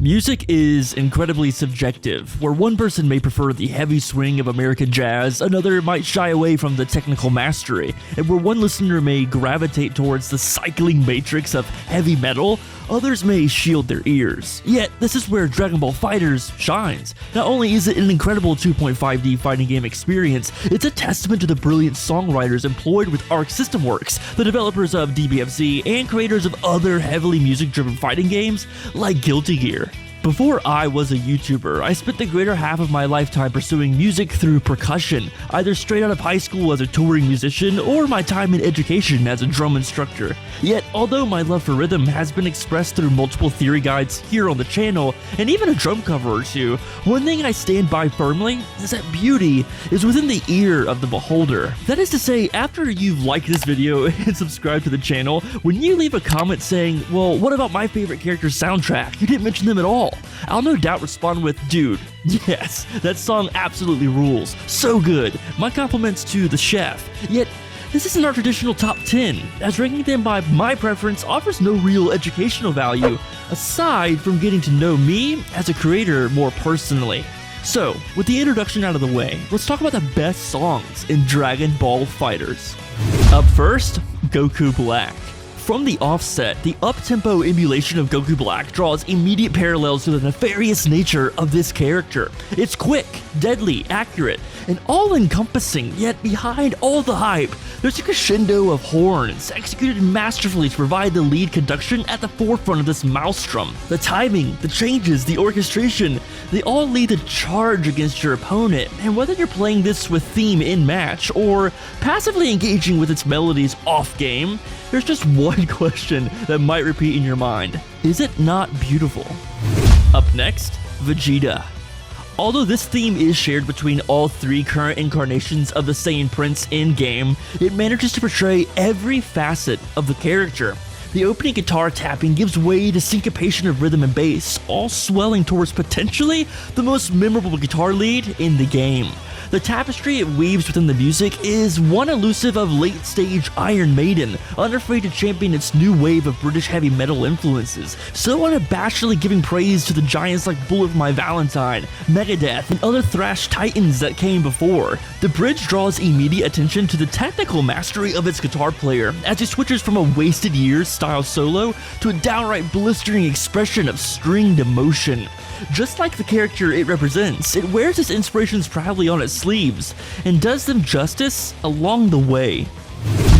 Music is incredibly subjective, where one person may prefer the heavy swing of American jazz, another might shy away from the technical mastery, and where one listener may gravitate towards the cycling matrix of heavy metal, others may shield their ears. Yet, this is where Dragon Ball FighterZ shines. Not only is it an incredible 2.5D fighting game experience, it's a testament to the brilliant songwriters employed with Arc System Works, the developers of DBFZ, and creators of other heavily music-driven fighting games like Guilty Gear. Before I was a YouTuber, I spent the greater half of my lifetime pursuing music through percussion, either straight out of high school as a touring musician or my time in education as a drum instructor. Yet, although my love for rhythm has been expressed through multiple theory guides here on the channel, and even a drum cover or two, one thing I stand by firmly is that beauty is within the ear of the beholder. That is to say, after you've liked this video and subscribed to the channel, when you leave a comment saying, well, what about my favorite character's soundtrack? You didn't mention them at all. I'll no doubt respond with, dude, yes, that song absolutely rules. So good. My compliments to the chef. Yet, this isn't our traditional top 10, as ranking them by my preference offers no real educational value, aside from getting to know me as a creator more personally. So, with the introduction out of the way, let's talk about the best songs in Dragon Ball FighterZ. Up first, Goku Black. From the offset, the up-tempo emulation of Goku Black draws immediate parallels to the nefarious nature of this character. It's quick, deadly, accurate, and all-encompassing, yet behind all the hype, there's a crescendo of horns executed masterfully to provide the lead conduction at the forefront of this maelstrom. The timing, the changes, the orchestration, they all lead to charge against your opponent, and whether you're playing this with theme in-match or passively engaging with its melodies off-game, there's just one question that might repeat in your mind. Is it not beautiful? Up next, Vegeta. Although this theme is shared between all three current incarnations of the Saiyan Prince in-game, it manages to portray every facet of the character. The opening guitar tapping gives way to syncopation of rhythm and bass, all swelling towards potentially the most memorable guitar lead in the game. The tapestry it weaves within the music is one elusive of late-stage Iron Maiden, unafraid to champion its new wave of British heavy metal influences, so unabashedly giving praise to the giants like Bullet for My Valentine, Megadeth, and other thrash titans that came before. The bridge draws immediate attention to the technical mastery of its guitar player, as he switches from a Wasted Years style solo to a downright blistering expression of stringed emotion. Just like the character it represents, it wears its inspirations proudly on its sleeves, and does them justice along the way.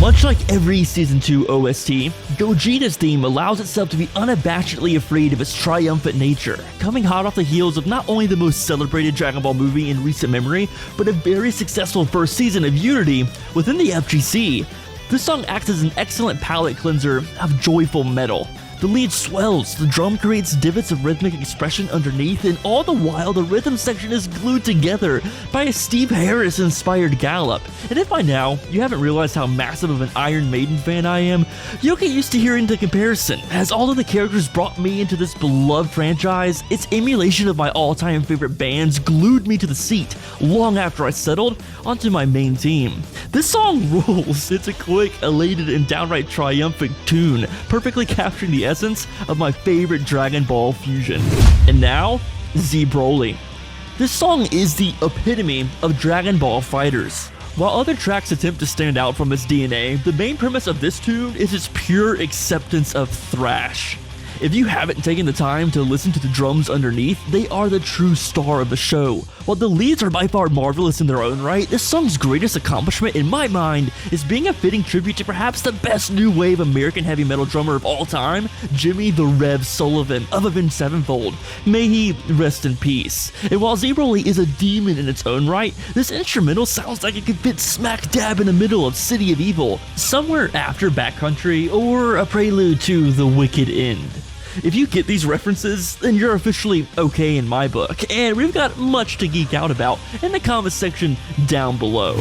Much like every Season 2 OST, Gogeta's theme allows itself to be unabashedly afraid of its triumphant nature, coming hot off the heels of not only the most celebrated Dragon Ball movie in recent memory, but a very successful first season of Unity within the FGC. This song acts as an excellent palate cleanser of joyful metal. The lead swells, the drum creates divots of rhythmic expression underneath, and all the while the rhythm section is glued together by a Steve Harris-inspired gallop. And if by now you haven't realized how massive of an Iron Maiden fan I am, you'll get used to hearing the comparison, as although the characters brought me into this beloved franchise, its emulation of my all-time favorite bands glued me to the seat long after I settled onto my main team. This song rules. It's a quick, elated, and downright triumphant tune, perfectly capturing the essence of my favorite Dragon Ball fusion. And now, Z Broly. This song is the epitome of Dragon Ball FighterZ. While other tracks attempt to stand out from its DNA, the main premise of this tune is its pure acceptance of thrash. If you haven't taken the time to listen to the drums underneath, they are the true star of the show. While the leads are by far marvelous in their own right, this song's greatest accomplishment in my mind is being a fitting tribute to perhaps the best new wave American heavy metal drummer of all time, Jimmy the Rev Sullivan of Avenged Sevenfold. May he rest in peace. And while Z Broly is a demon in its own right, this instrumental sounds like it could fit smack dab in the middle of City of Evil, somewhere after Backcountry, or a prelude to The Wicked End. If you get these references, then you're officially okay in my book, and we've got much to geek out about in the comment section down below.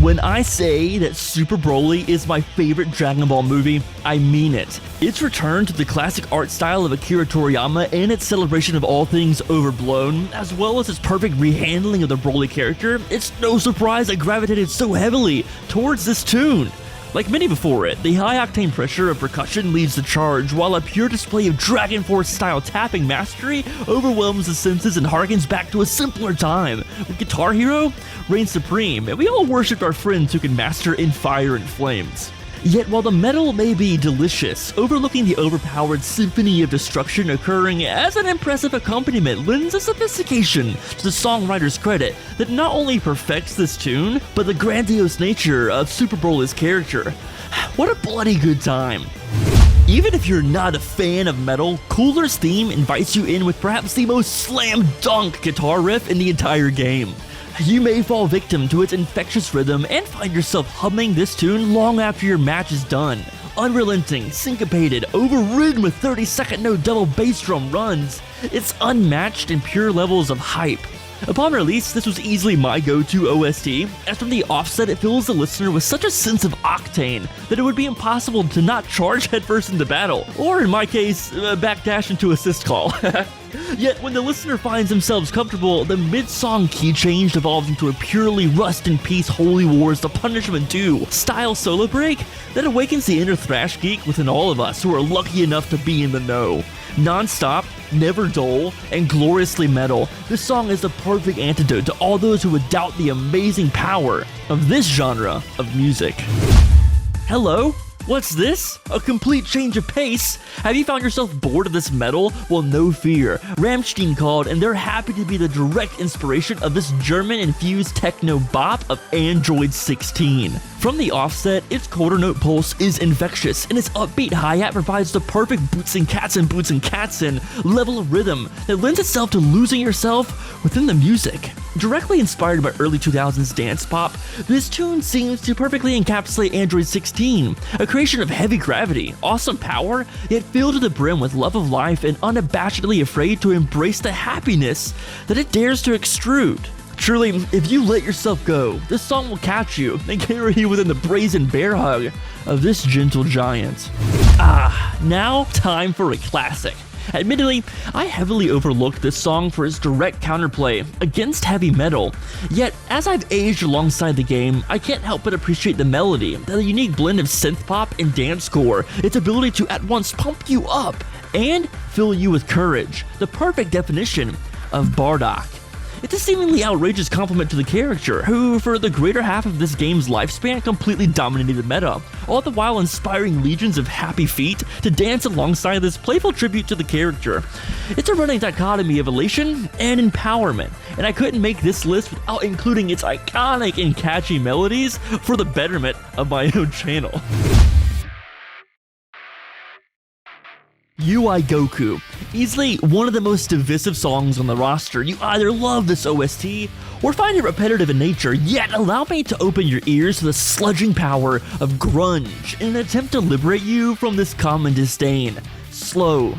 When I say that Super Broly is my favorite Dragon Ball movie, I mean it. Its return to the classic art style of Akira Toriyama and its celebration of all things overblown, as well as its perfect rehandling of the Broly character, it's no surprise I gravitated so heavily towards this tune. Like many before it, the high-octane pressure of percussion leads the charge, while a pure display of Dragon Force-style tapping mastery overwhelms the senses and harkens back to a simpler time, when Guitar Hero reigns supreme, and we all worshipped our friends who can master In Fire and Flames. Yet while the metal may be delicious, overlooking the overpowered symphony of destruction occurring as an impressive accompaniment lends a sophistication to the songwriter's credit that not only perfects this tune, but the grandiose nature of Super Brawl's character. What a bloody good time. Even if you're not a fan of metal, Cooler's theme invites you in with perhaps the most slam dunk guitar riff in the entire game. You may fall victim to its infectious rhythm and find yourself humming this tune long after your match is done. Unrelenting, syncopated, overridden with 30-second no double bass drum runs, it's unmatched in pure levels of hype. Upon release, this was easily my go-to OST, as from the offset it fills the listener with such a sense of octane that it would be impossible to not charge headfirst into battle, or in my case, backdash into assist call. Yet when the listener finds themselves comfortable, the mid-song key change evolves into a purely Rust in Peace Holy Wars The Punishment 2 style solo break that awakens the inner thrash geek within all of us who are lucky enough to be in the know. Non-stop, never dull, and gloriously metal, this song is the perfect antidote to all those who would doubt the amazing power of this genre of music. Hello? What's this? A complete change of pace? Have you found yourself bored of this metal? Well, no fear. Rammstein called, and they're happy to be the direct inspiration of this German-infused techno bop of Android 16. From the offset, its quarter note pulse is infectious, and its upbeat hi-hat provides the perfect boots and cats in level of rhythm that lends itself to losing yourself within the music. Directly inspired by early 2000s dance pop, this tune seems to perfectly encapsulate Android 16, a creation of heavy gravity, awesome power, yet filled to the brim with love of life and unabashedly afraid to embrace the happiness that it dares to extrude. Truly, if you let yourself go, this song will catch you and carry you within the brazen bear hug of this gentle giant. Now time for a classic. Admittedly, I heavily overlooked this song for its direct counterplay against heavy metal, yet as I've aged alongside the game, I can't help but appreciate the melody, the unique blend of synth pop and dancecore, its ability to at once pump you up and fill you with courage, the perfect definition of Bardock. It's a seemingly outrageous compliment to the character, who for the greater half of this game's lifespan completely dominated the meta, all the while inspiring legions of happy feet to dance alongside this playful tribute to the character. It's a running dichotomy of elation and empowerment, and I couldn't make this list without including its iconic and catchy melodies for the betterment of my own channel. UI Goku. Easily one of the most divisive songs on the roster. You either love this OST or find it repetitive in nature, yet allow me to open your ears to the sludging power of grunge in an attempt to liberate you from this common disdain. Slow,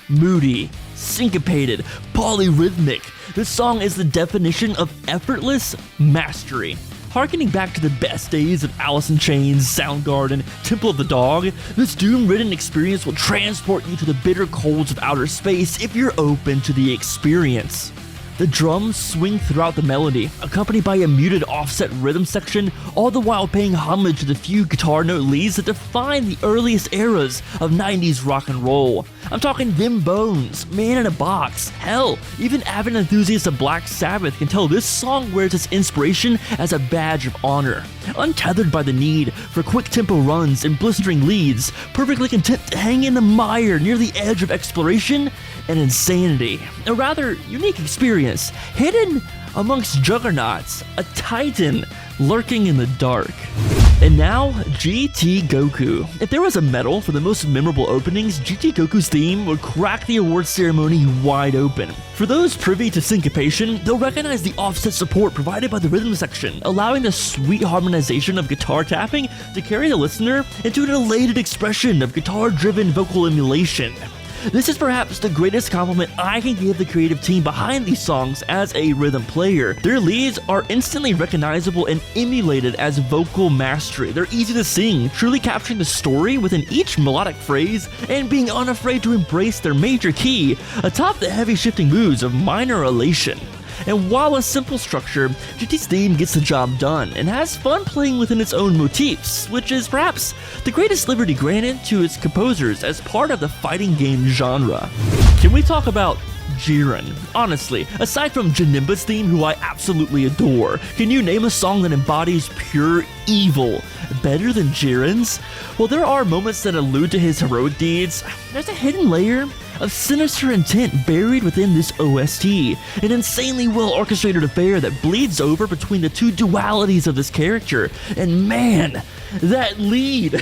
moody, syncopated, polyrhythmic. This song is the definition of effortless mastery. Harkening back to the best days of Alice in Chains, Soundgarden, Temple of the Dog, this doom-ridden experience will transport you to the bitter colds of outer space if you're open to the experience. The drums swing throughout the melody, accompanied by a muted offset rhythm section, all the while paying homage to the few guitar note leads that define the earliest eras of 90s rock and roll. I'm talking Them Bones, Man in a Box, hell, even avid enthusiasts of Black Sabbath can tell this song wears its inspiration as a badge of honor. Untethered by the need for quick tempo runs and blistering leads, perfectly content to hang in the mire near the edge of exploration and insanity. A rather unique experience, hidden amongst juggernauts, a titan lurking in the dark. And now, GT Goku. If there was a medal for the most memorable openings, GT Goku's theme would crack the awards ceremony wide open. For those privy to syncopation, they'll recognize the offset support provided by the rhythm section, allowing the sweet harmonization of guitar tapping to carry the listener into an elated expression of guitar-driven vocal emulation. This is perhaps the greatest compliment I can give the creative team behind these songs as a rhythm player. Their leads are instantly recognizable and emulated as vocal mastery. They're easy to sing, truly capturing the story within each melodic phrase and being unafraid to embrace their major key atop the heavy shifting moods of minor elation. And while a simple structure, GT's theme gets the job done and has fun playing within its own motifs, which is perhaps the greatest liberty granted to its composers as part of the fighting game genre. Can we talk about Jiren? Honestly, aside from Janemba's theme, who I absolutely adore, can you name a song that embodies pure evil better than Jiren's? Well, there are moments that allude to his heroic deeds. There's a hidden layer of sinister intent buried within this OST, an insanely well orchestrated affair that bleeds over between the two dualities of this character. And man, that lead!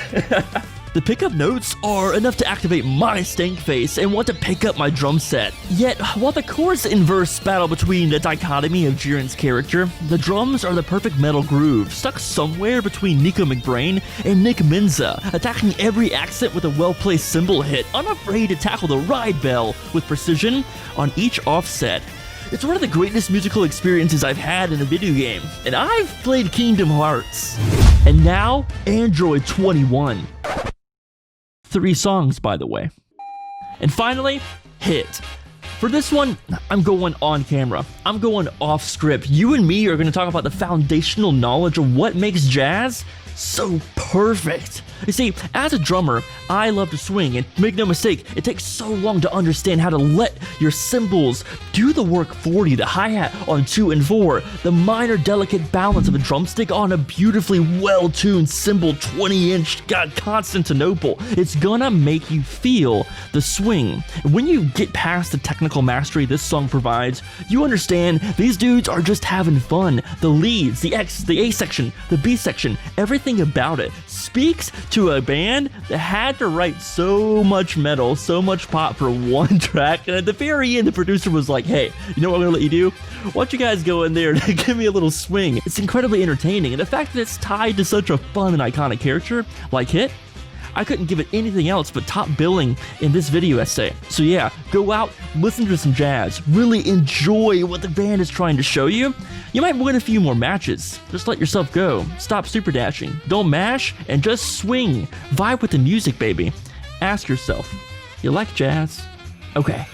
The pickup notes are enough to activate my stank face and want to pick up my drum set. Yet, while the chorus and verse battle between the dichotomy of Jiren's character, the drums are the perfect metal groove, stuck somewhere between Nico McBrain and Nick Menza, attacking every accent with a well-placed cymbal hit, unafraid to tackle the ride bell with precision on each offset. It's one of the greatest musical experiences I've had in a video game, and I've played Kingdom Hearts. And now, Android 21. 3 songs, by the way. And finally, Hit. For this one, I'm going on camera. I'm going off script. You and me are going to talk about the foundational knowledge of what makes jazz so perfect. You see, as a drummer, I love to swing, and make no mistake, it takes so long to understand how to let your cymbals do the work for you, the hi-hat on 2 and 4, the minor delicate balance of a drumstick on a beautifully well-tuned cymbal 20-inch Constantinople. It's gonna make you feel the swing. When you get past the technical mastery this song provides, you understand these dudes are just having fun. The leads, the A section, the B section, everything about it speaks to a band that had to write so much metal, so much pop for one track, and at the very end the producer was like, hey, you know what I'm gonna let you do? Why don't you guys go in there and give me a little swing? It's incredibly entertaining, and the fact that it's tied to such a fun and iconic character like Hit, I couldn't give it anything else but top billing in this video essay. So yeah, go out, listen to some jazz, really enjoy what the band is trying to show you. You might win a few more matches. Just let yourself go. Stop super dashing. Don't mash, and just swing. Vibe with the music, baby. Ask yourself, you like jazz? Okay.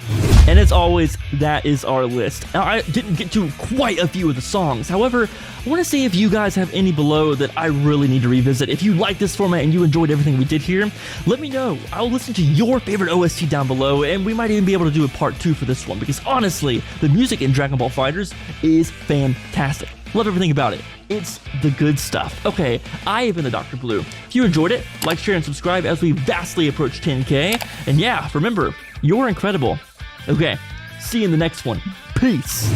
And as always, that is our list. Now, I didn't get to quite a few of the songs. However, I want to see if you guys have any below that I really need to revisit. If you like this format and you enjoyed everything we did here, let me know. I'll listen to your favorite OST down below, and we might even be able to do a part 2 for this one, because honestly, the music in Dragon Ball FighterZ is fantastic. Love everything about it. It's the good stuff. Okay, I have been the Dr. Blue. If you enjoyed it, like, share, and subscribe as we vastly approach 10K. And yeah, remember, you're incredible. Okay, see you in the next one. Peace.